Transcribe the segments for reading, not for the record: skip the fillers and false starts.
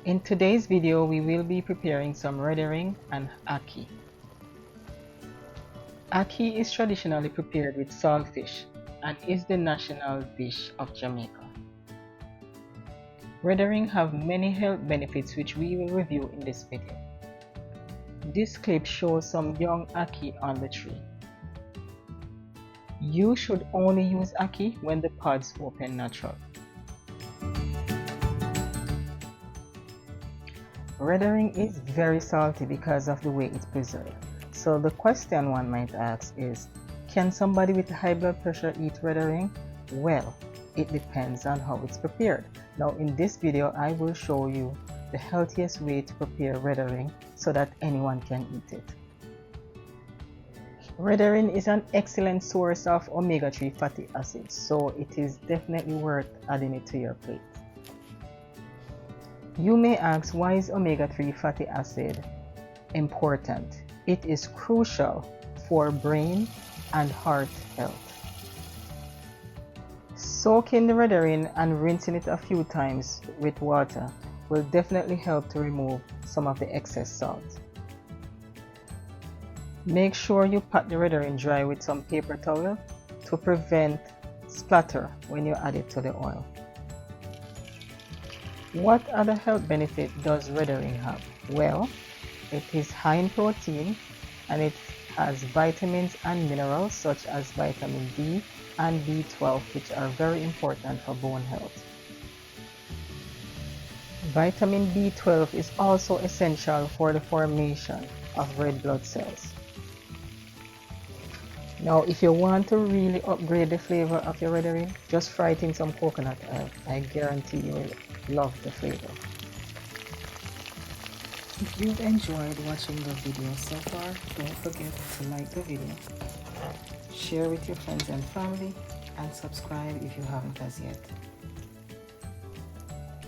In today's video, we will be preparing some red herring and ackee. Ackee is traditionally prepared with saltfish and is the national dish of Jamaica. Red herring have many health benefits which we will review in this video. This clip shows some young ackee on the tree. You should only use ackee when the pods open natural. Red herring is very salty because of the way it's preserved. So the question one might ask is, can somebody with high blood pressure eat red herring? Well, it depends on how it's prepared. Now in this video, I will show you the healthiest way to prepare red herring so that anyone can eat it. Red herring is an excellent source of omega-3 fatty acids, so it is definitely worth adding it to your plate. You may ask, why is omega-3 fatty acid important? It is crucial for brain and heart health. Soaking the red herring and rinsing it a few times with water will definitely help to remove some of the excess salt. Make sure you pat the red herring dry with some paper towel to prevent splatter when you add it to the oil. What other health benefit does red herring have? Well, it is high in protein and it has vitamins and minerals such as vitamin D and B12, which are very important for bone health. Vitamin B12 is also essential for the formation of red blood cells. Now, if you want to really upgrade the flavor of your red herring, just fry it in some coconut oil. I guarantee you will love the flavor. If you've enjoyed watching the video so far, don't forget to like the video, share with your friends and family, and subscribe if you haven't as yet.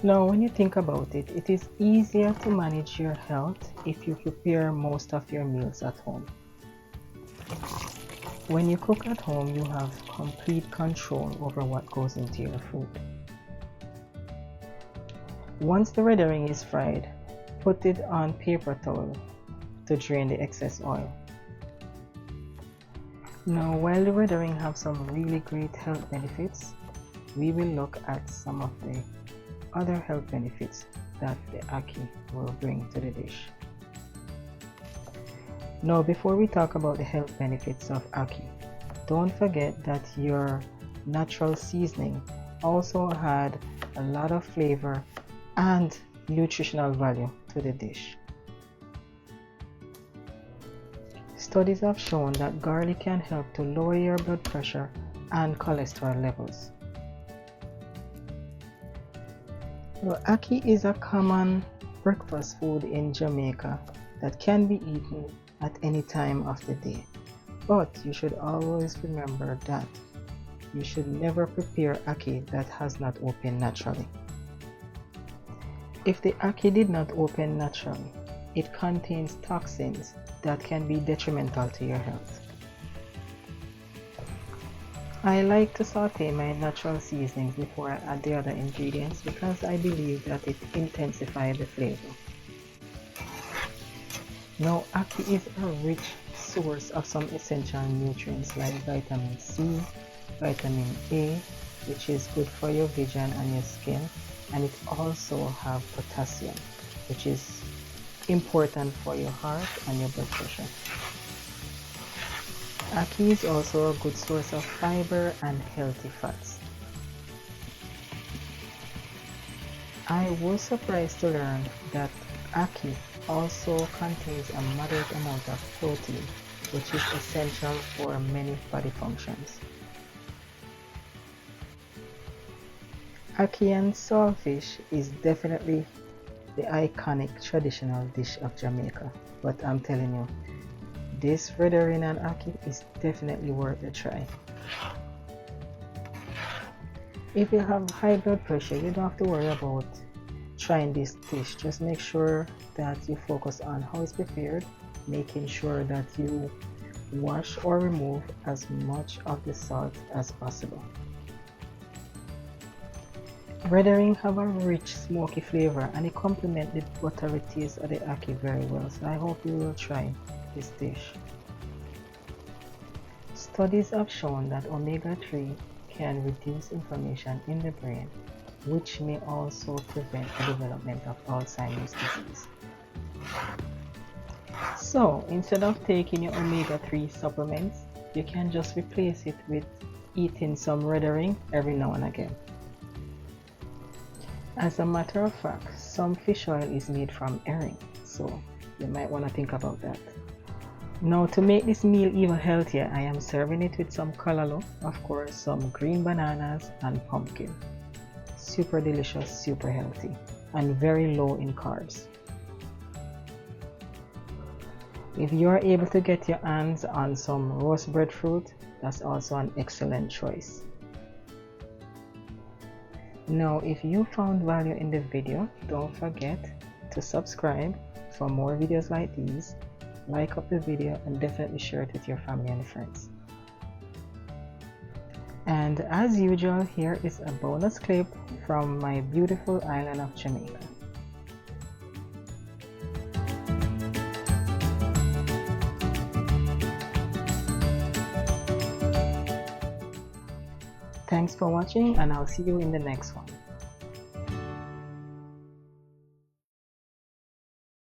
Now, when you think about it, it is easier to manage your health if you prepare most of your meals at home. When you cook at home, you have complete control over what goes into your food. Once the red herring is fried, put it on paper towel to drain the excess oil. Now, while the red herring have some really great health benefits, we will look at some of the other health benefits that the ackee will bring to the dish. Now, before we talk about the health benefits of ackee, don't forget that your natural seasoning also had a lot of flavor and nutritional value to the dish. Studies have shown that garlic can help to lower your blood pressure and cholesterol levels. Well, ackee is a common breakfast food in Jamaica that can be eaten at any time of the day. But you should always remember that you should never prepare ackee that has not opened naturally. If the ackee did not open naturally, it contains toxins that can be detrimental to your health. I like to saute my natural seasonings before I add the other ingredients because I believe that it intensifies the flavor. Now, ackee is a rich source of some essential nutrients like vitamin C, vitamin A, which is good for your vision and your skin, and it also has potassium, which is important for your heart and your blood pressure. Ackee is also a good source of fiber and healthy fats. I was surprised to learn that ackee also contains a moderate amount of protein, which is essential for many body functions. Ackee and saltfish is definitely the iconic traditional dish of Jamaica, but I'm telling you, this red herring and ackee is definitely worth a try. If you have high blood pressure, you don't have to worry about trying this dish. Just make sure that you focus on how it's prepared, making sure that you wash or remove as much of the salt as possible. Red herring have a rich smoky flavor and it complements the buttery taste of the ackee very well, so I hope you will try this dish. Studies have shown that omega-3 can reduce inflammation in the brain, which may also prevent the development of Alzheimer's disease. So instead of taking your omega-3 supplements, you can just replace it with eating some red herring every now and again. As a matter of fact, some fish oil is made from herring, so you might want to think about that. Now, to make this meal even healthier, I am serving it with some callaloo, of course, some green bananas and pumpkin. Super delicious, super healthy, and very low in carbs. If you are able to get your hands on some roast breadfruit, that's also an excellent choice. Now, if you found value in the video, don't forget to subscribe for more videos like these, like up the video, and definitely share it with your family and friends. And as usual, here is a bonus clip from my beautiful island of Jamaica. Thanks for watching, and I'll see you in the next one.